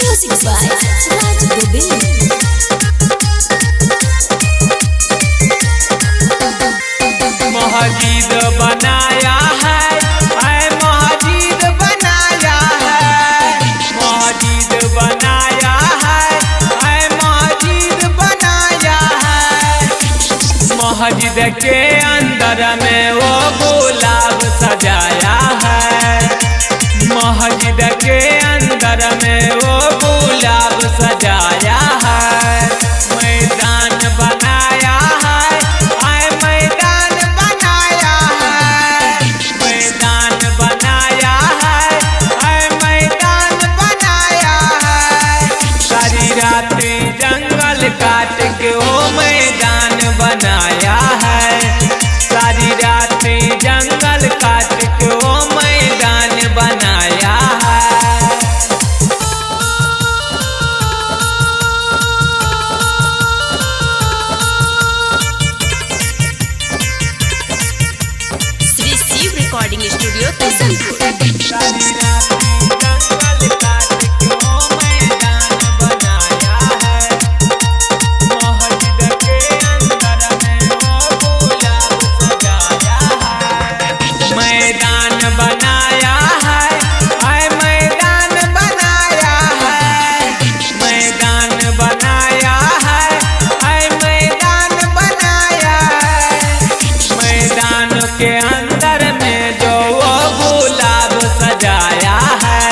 Music by Raj Gobind. मस्जिद बनाया है, मस्जिद बनाया है, मस्जिद बनाया है, मस्जिद बनाया है। मस्जिद के अंदर में वो गुलाब सजाया है, मस्जिद के अंदर में वो गुलाब सजाया है। मैदान बनाया है, मैदान बनाया है, मैदान बनाया है, मैदान बनाया है। सारी रात जंगल काट के वो मैदान बनाया है, सारी रात जंगल काट के वो मैदान बनाया है। Sri Shiv Recording Studio, Tuzanpur. सारी रात जंगल काट के वो मैदान बनाया है, मस्जिद के अंदर में वो गुलाब सजाया है। मैदान बनाया है, मैदान बनाया है, मैदान बनाया है, मैदान बनाया है। मैदान के अंदर में जो वो गुलाब सजाया है,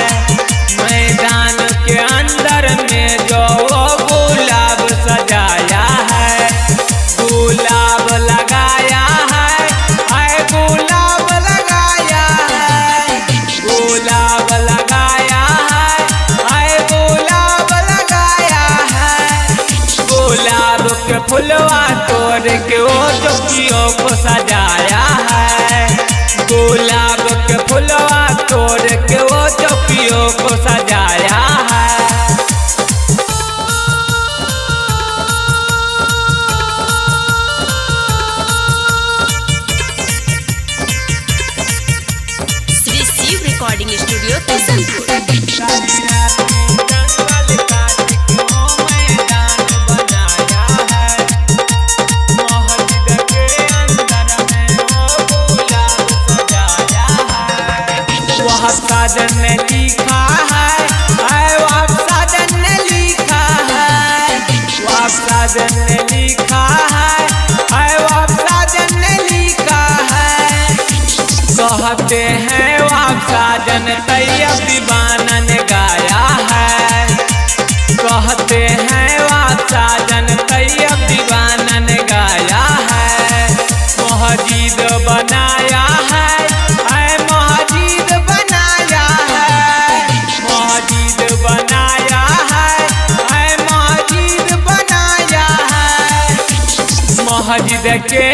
मैदान के अंदर में जो वो गुलाब सजाया है। गुलाब लगाया है, गुलाब लगाया है, गुलाब लगाया है, गुलाब लगाया है। गुलाब के फुलवा तोड़ के वो चौकियों को सजाया है, गुलाब के फुलवा तोड़ के वो चौकियों को सजाया है। Sri Shiv Recording Studio, Tuzanpur. सारी रात जंगल काट के वो मैदान बनाया है, मस्जिद के अंदर में वो गुलाब सजाया है। वह साजन ने लिखा है, वह साजन ने लिखा है, वह साजन ने लिखा है, वह साजन ने लिखा है। कहते हैं वह साजन तैयब दीवाना ने गाया है, कहते हैं वह साजन तैयब दीवाना ने गाया है। मस्जिद बनाया है, मस्जिद बनाया है, मस्जिद बनाया है, मस्जिद बनाया है। मस्जिद के